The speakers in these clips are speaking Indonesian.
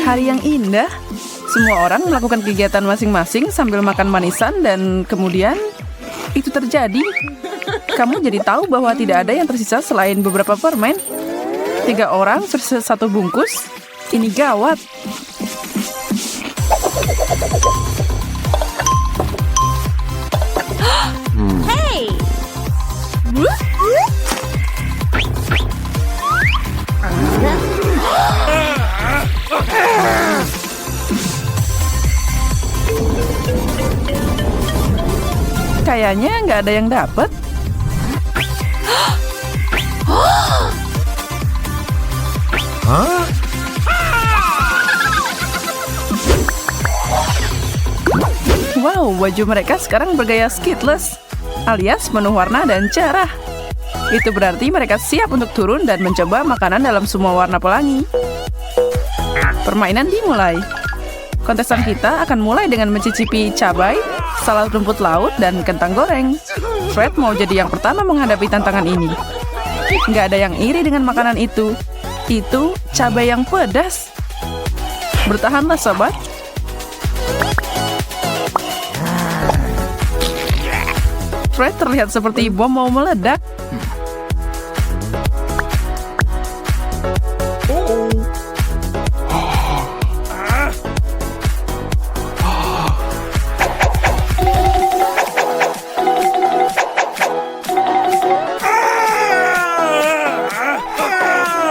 Hari yang indah. Semua orang melakukan kegiatan masing-masing sambil makan manisan dan kemudian itu terjadi. Kamu jadi tahu bahwa tidak ada yang tersisa selain beberapa permen. 3 orang versus 1 bungkus. Ini gawat. Hey! Kayaknya nggak ada yang dapat. Wow, baju mereka sekarang bergaya skitless, alias penuh warna dan cerah. Itu berarti mereka siap untuk turun dan mencoba makanan dalam semua warna pelangi. Permainan dimulai. Kontestan kita akan mulai dengan mencicipi cabai, salad rumput laut, dan kentang goreng. Fred mau jadi yang pertama menghadapi tantangan ini. Nggak ada yang iri dengan makanan itu. Itu cabai yang pedas. Bertahanlah, sobat. Fred terlihat seperti bom mau meledak.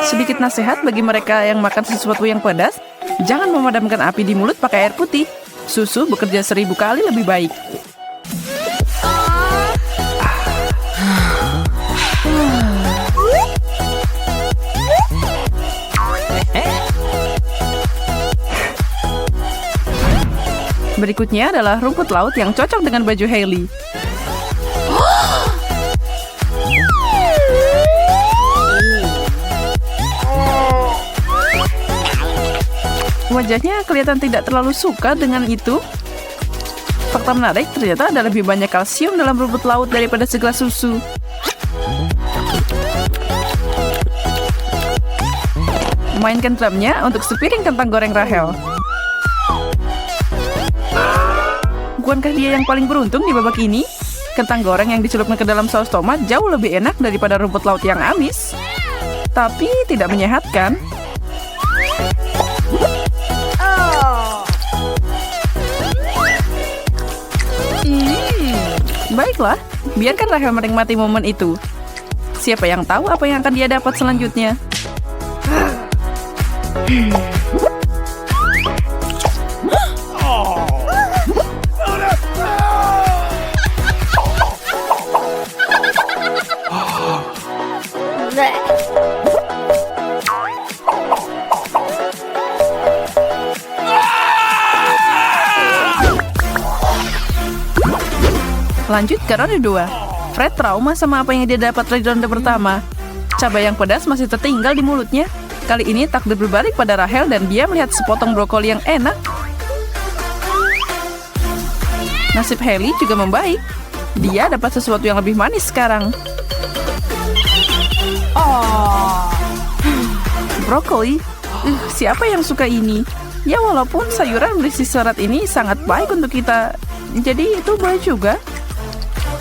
Sedikit nasihat bagi mereka yang makan sesuatu yang pedas, jangan memadamkan api di mulut pakai air putih. Susu bekerja 1000 kali lebih baik. Berikutnya adalah rumput laut yang cocok dengan baju Hailey. Wajahnya kelihatan tidak terlalu suka dengan itu. Fakta menarik, ternyata ada lebih banyak kalsium dalam rumput laut daripada segelas susu. Mainkan drumnya untuk sepiring kentang goreng Rahel. Bukankah dia yang paling beruntung di babak ini? Kentang goreng yang dicelupkan ke dalam saus tomat jauh lebih enak daripada rumput laut yang amis. Tapi tidak menyehatkan. Baiklah, biarkan Rahel menikmati momen itu. Siapa yang tahu apa yang akan dia dapat selanjutnya? Lanjut ke ronde 2. Fred trauma sama apa yang dia dapat dari ronde pertama. Cabai yang pedas masih tertinggal di mulutnya. Kali ini takdir berbalik pada Rahel dan dia melihat sepotong brokoli yang enak. Nasib Hailey juga membaik. Dia dapat sesuatu yang lebih manis sekarang. Brokoli. Siapa yang suka ini? Ya walaupun sayuran berisi serat ini sangat baik untuk kita. Jadi itu boleh juga.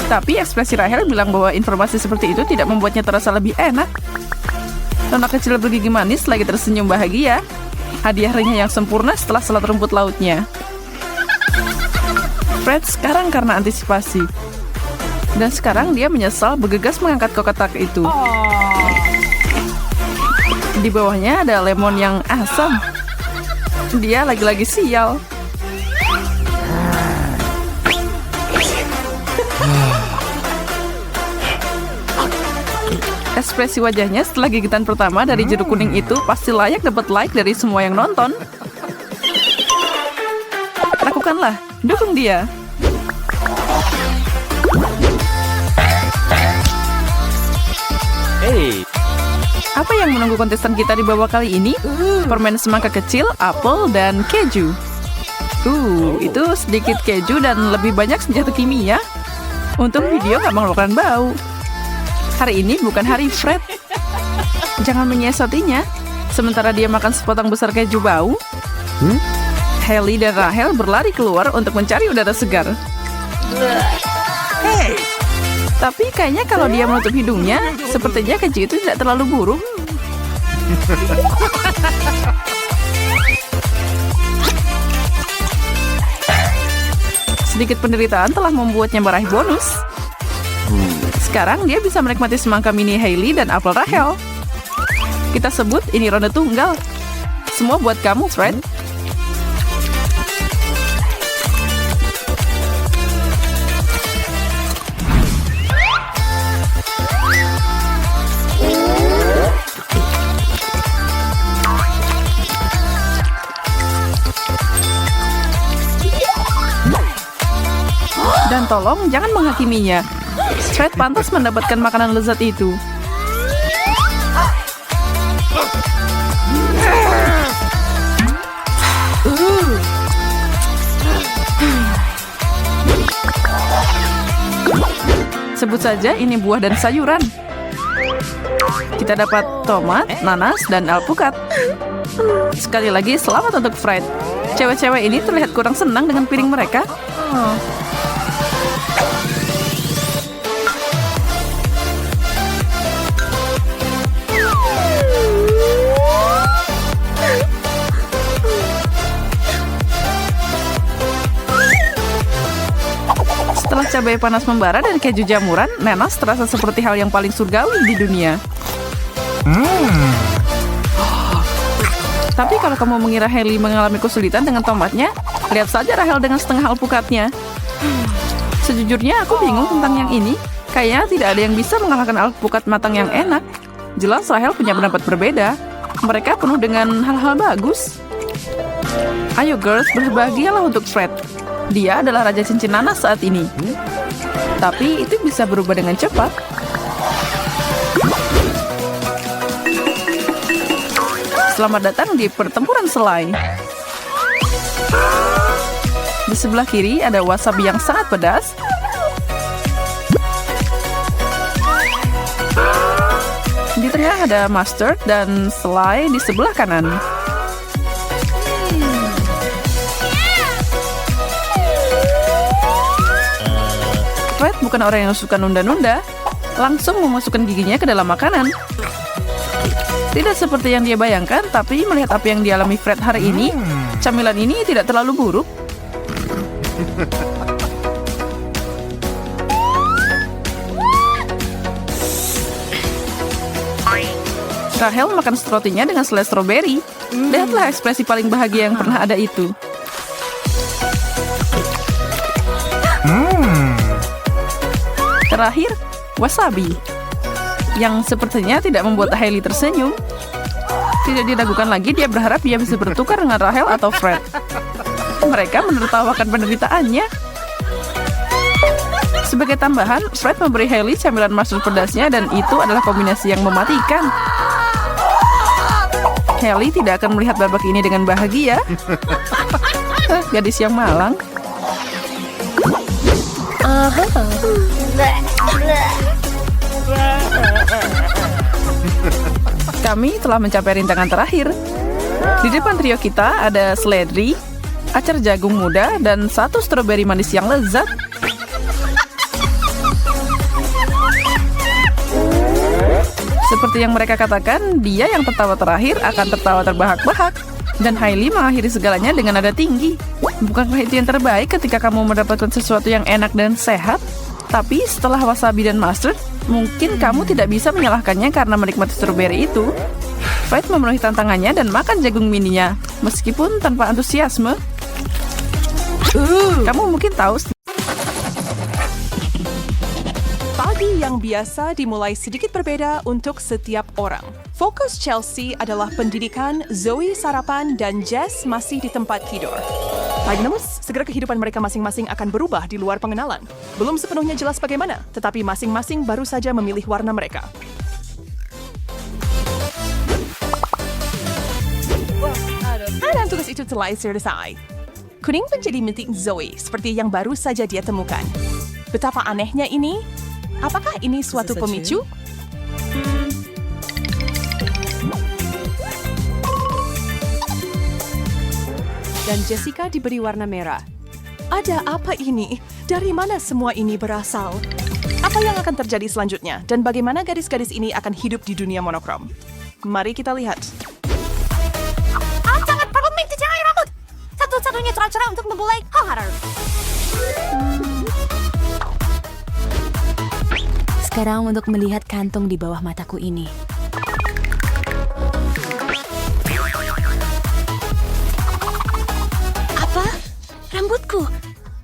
Tapi ekspresi Rahel bilang bahwa informasi seperti itu tidak membuatnya terasa lebih enak. Anak kecil bergigi manis lagi tersenyum bahagia. Hadiah renyah yang sempurna setelah salad rumput lautnya. Fred sekarang karena antisipasi. Dan sekarang dia menyesal bergegas mengangkat kotak itu. Di bawahnya ada lemon yang asam. Dia lagi-lagi sial. Ekspresi wajahnya setelah gigitan pertama dari jeruk kuning itu pasti layak dapat like dari semua yang nonton. Lakukanlah, dukung dia. Hey. Apa yang menunggu kontestan kita di babak kali ini? Permen semangka kecil, apel, dan keju. Itu sedikit keju dan lebih banyak senjata kimia. Untung video gak mengeluarkan bau. Hari ini bukan hari Fred. Jangan menyiasatinya. Sementara dia makan sepotong besar keju bau. Hailey dan Rachel berlari keluar untuk mencari udara segar. Tapi kayaknya kalau dia menutup hidungnya, sepertinya keju itu tidak terlalu buruk. Sedikit penderitaan telah membuatnya meraih bonus. Sekarang dia bisa menikmati semangka mini Hailey dan apel Rachel. Kita sebut ini ronde tunggal. Semua buat kamu, Fred. Dan tolong jangan menghakiminya. Fred pantas mendapatkan makanan lezat itu. Sebut saja ini buah dan sayuran. Kita dapat tomat, nanas, dan alpukat. Sekali lagi selamat untuk Fred. Cewek-cewek ini terlihat kurang senang dengan piring mereka. Setelah cabai panas membara dan keju jamuran, nanas terasa seperti hal yang paling surgawi di dunia. Tapi kalau kamu mengira Hailey mengalami kesulitan dengan tomatnya, lihat saja Rachel dengan setengah alpukatnya. Sejujurnya aku bingung tentang yang ini. Kayaknya tidak ada yang bisa mengalahkan alpukat matang yang enak. Jelas Rachel punya pendapat berbeda. Mereka penuh dengan hal-hal bagus. Ayo girls, berbahagialah untuk Fred. Dia adalah raja cincin nanas saat ini. Tapi itu bisa berubah dengan cepat. Selamat datang di pertempuran selai. Di sebelah kiri ada wasabi yang sangat pedas. Di tengah ada mustard dan selai di sebelah kanan. Fred bukan orang yang suka nunda-nunda, langsung memasukkan giginya ke dalam makanan. Tidak seperti yang dia bayangkan, tapi melihat apa yang dialami Fred hari ini, camilan ini tidak terlalu buruk. Rachel makan strotinya dengan selai stroberi. Lihatlah ekspresi paling bahagia yang pernah ada itu. Terakhir, wasabi. Yang sepertinya tidak membuat Hailey tersenyum. Tidak diragukan lagi, dia berharap dia bisa bertukar dengan Rachel atau Fred. Mereka menertawakan penderitaannya. Sebagai tambahan, Fred memberi Hailey camilan mustard pedasnya dan itu adalah kombinasi yang mematikan. Hailey tidak akan melihat babak ini dengan bahagia. Gadis yang malang. Kami telah mencapai rintangan terakhir. Di depan trio kita ada seledri, acar jagung muda, dan satu stroberi manis yang lezat. Seperti yang mereka katakan, dia yang tertawa terakhir akan tertawa terbahak-bahak. Dan Hailey mengakhiri segalanya dengan nada tinggi. Bukankah itu yang terbaik ketika kamu mendapatkan sesuatu yang enak dan sehat? Tapi setelah wasabi dan mustard, mungkin kamu tidak bisa menyalahkannya karena menikmati stroberi itu. Fred memenuhi tantangannya dan makan jagung mininya, meskipun tanpa antusiasme. Kamu mungkin tahu. Pagi yang biasa dimulai sedikit berbeda untuk setiap orang. Fokus Chelsea adalah pendidikan, Zoe sarapan, dan Jess masih di tempat tidur. Magnus, segera kehidupan mereka masing-masing akan berubah di luar pengenalan. Belum sepenuhnya jelas bagaimana, tetapi masing-masing baru saja memilih warna mereka. Dan tugas itu telah selesai. Kuning menjadi milik Zoe, seperti yang baru saja dia temukan. Betapa anehnya ini. Apakah ini suatu pemicu? dan Jessica diberi warna merah. Ada apa ini? Dari mana semua ini berasal? Apa yang akan terjadi selanjutnya? Dan bagaimana gadis-gadis ini akan hidup di dunia monokrom? Mari kita lihat. Sangat perlu mencuci rambut. Satu-satunya cara untuk memulai hal. Sekarang untuk melihat kantung di bawah mataku ini. Apa? Rambutku?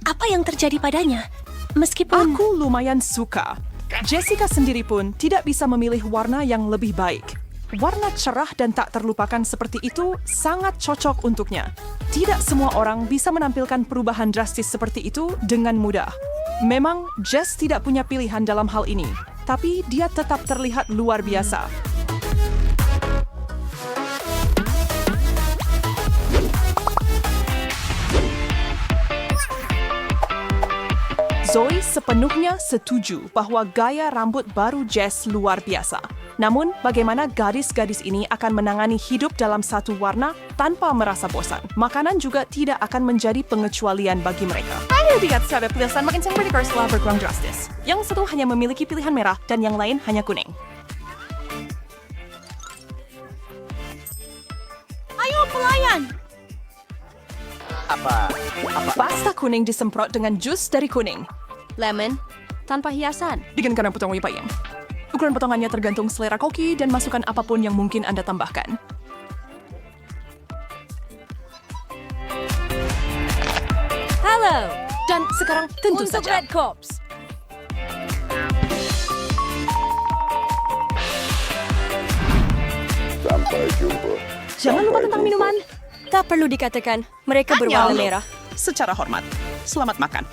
Apa yang terjadi padanya? Meskipun... Aku lumayan suka. Jessica sendiri pun tidak bisa memilih warna yang lebih baik. Warna cerah dan tak terlupakan seperti itu sangat cocok untuknya. Tidak semua orang bisa menampilkan perubahan drastis seperti itu dengan mudah. Memang Jess tidak punya pilihan dalam hal ini, tapi dia tetap terlihat luar biasa. Zoe sepenuhnya setuju bahwa gaya rambut baru Jess luar biasa. Namun, bagaimana gadis-gadis ini akan menangani hidup dalam satu warna tanpa merasa bosan? Makanan juga tidak akan menjadi pengecualian bagi mereka. Ayo lihat secara pilihan makin sering berdekor setelah berkurang drastis. Yang satu hanya memiliki pilihan merah dan yang lain hanya kuning. Ayo pelayan! Pasta kuning disemprot dengan jus dari kuning. Lemon, tanpa hiasan. Dengan karena potong wipayang. Ukuran potongannya tergantung selera koki dan masukkan apapun yang mungkin Anda tambahkan. Halo! Dan sekarang tentu Untuk saja. Red Corps. Jangan lupa tentang minuman. Tak perlu dikatakan, mereka berwarna merah. Secara hormat, selamat makan.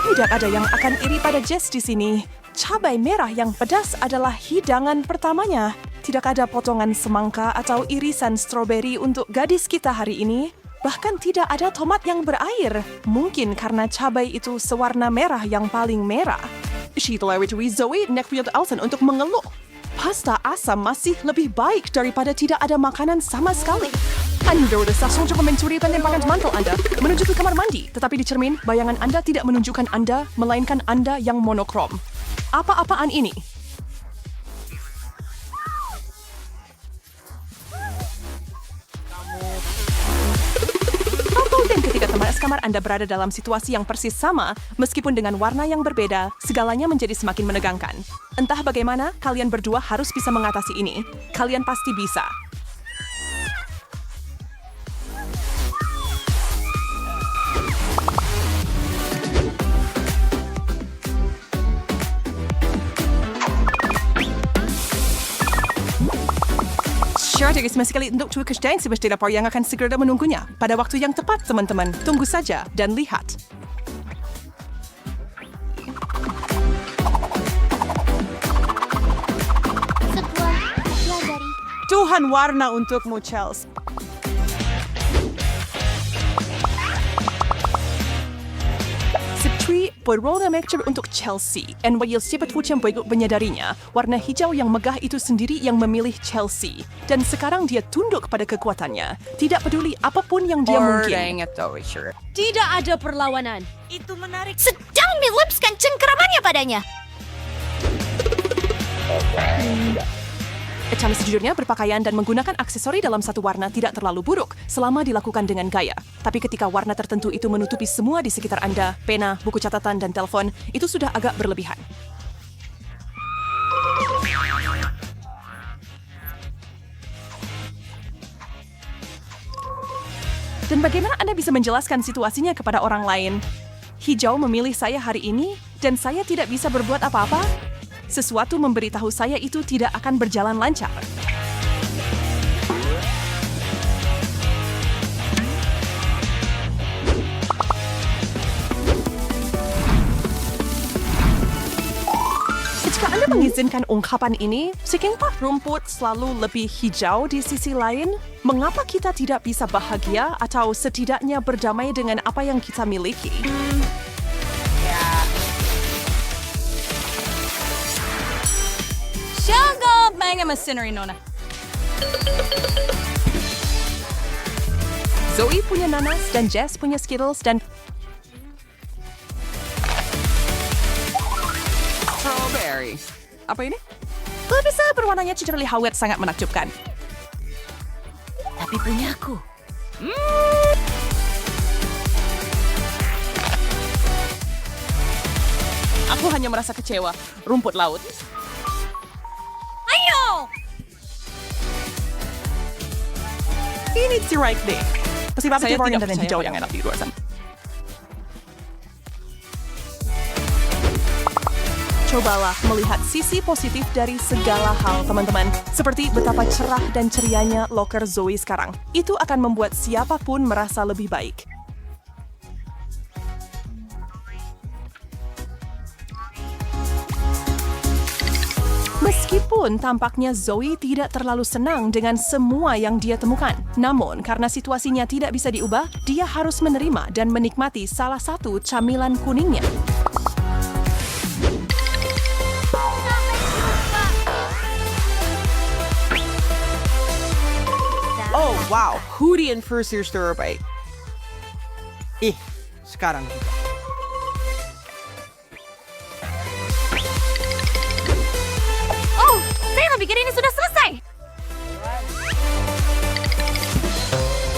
Tidak ada yang akan iri pada Jess di sini. Cabai merah yang pedas adalah hidangan pertamanya. Tidak ada potongan semangka atau irisan stroberi untuk gadis kita hari ini. Bahkan tidak ada tomat yang berair. Mungkin karena cabai itu sewarna merah yang paling merah. Sheila Witwi Zoe Neckfield Elson untuk mengeluh. Pasta asam masih lebih baik daripada tidak ada makanan sama sekali. Anda desas untuk mencuri penembakan mantel Anda menuju ke kamar mandi, tetapi di cermin, bayangan Anda tidak menunjukkan Anda, melainkan Anda yang monokrom. Apa-apaan ini? Dan ketika teman sekamar Anda berada dalam situasi yang persis sama, meskipun dengan warna yang berbeda, segalanya menjadi semakin menegangkan. Entah bagaimana, kalian berdua harus bisa mengatasi ini. Kalian pasti bisa. Strategi sama sekali untuk cuy kesdain seperti lapor yang akan segera menunggunya. Pada waktu yang tepat, teman-teman. Tunggu saja dan lihat. Tuhan warna untukmu, Chelsea. Setui berwarna merah untuk Chelsea. Dan while siapa yang baik menyadarinya, warna hijau yang megah itu sendiri yang memilih Chelsea. Dan sekarang dia tunduk pada kekuatannya. Tidak peduli apapun yang dia mungkin. Tidak ada perlawanan. Itu menarik. Sedang dilipskan cengkeramannya padanya. Cara sejujurnya berpakaian dan menggunakan aksesori dalam satu warna tidak terlalu buruk selama dilakukan dengan gaya. Tapi ketika warna tertentu itu menutupi semua di sekitar Anda, pena, buku catatan, dan telepon, itu sudah agak berlebihan. Dan bagaimana Anda bisa menjelaskan situasinya kepada orang lain? Hijau memilih saya hari ini, dan saya tidak bisa berbuat apa-apa? Sesuatu memberitahu saya itu tidak akan berjalan lancar. Jika Anda mengizinkan ungkapan ini, mengapa rumput selalu lebih hijau di sisi lain? Mengapa kita tidak bisa bahagia atau setidaknya berdamai dengan apa yang kita miliki? Zoe punya nanas dan Jess punya Skittles dan strawberry. Apa ini? Bisa berwarnanya cenderung hawet sangat menakjubkan. Tapi punyaku. Aku hanya merasa kecewa. Rumput laut. Ayo! Ini the right day. Pasti bapak Saya warna tidak dan percaya hijau pada yang enak di luar sana. Cobalah melihat sisi positif dari segala hal, teman-teman. Seperti betapa cerah dan cerianya loker Zoe sekarang. Itu akan membuat siapapun merasa lebih baik. Meskipun tampaknya Zoe tidak terlalu senang dengan semua yang dia temukan. Namun, karena situasinya tidak bisa diubah, dia harus menerima dan menikmati salah satu camilan kuningnya. Oh, wow. Hootie and Fursuits terbaik. Sekarang juga. Oh, saya pikir ini sudah selesai.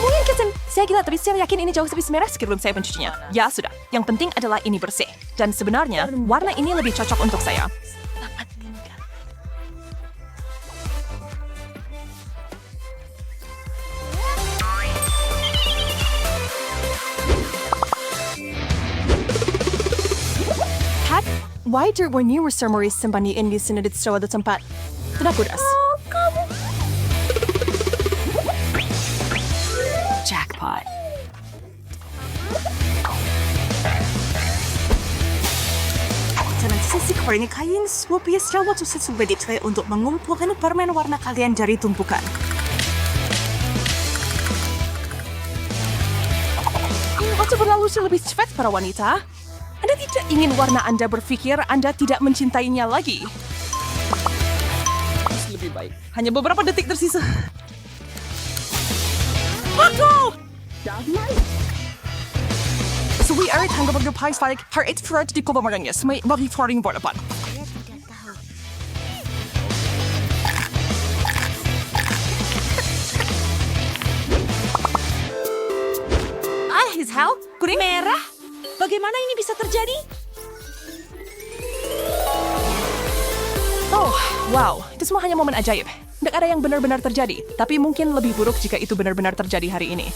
Mungkin Kitten, saya gila tapi saya yakin ini jauh lebih semeres sebelum saya mencucinya. Ya sudah, yang penting adalah ini bersih. Dan sebenarnya, warna ini lebih cocok untuk saya. Pat, why there were new summaries sembunyiin di sini di suatu tempat? Tidak kudas. Jackpot. Jangan sisi keringin kain swapia secara sesuai detail untuk mengumpulkan permen warna kalian dari tumpukan. Waktu berlalu lebih cepat para wanita. Anda tidak ingin warna Anda berpikir Anda tidak mencintainya lagi. Lebih baik. Hanya beberapa detik tersisa. So we are tanggap pais balik har ett fröet di kova maranges may mabifloring bordapan. His how? Kuning? Merah? Bagaimana ini bisa terjadi? Oh, wow. Itu semua hanya momen ajaib. Tidak ada yang benar-benar terjadi. Tapi mungkin lebih buruk jika itu benar-benar terjadi hari ini.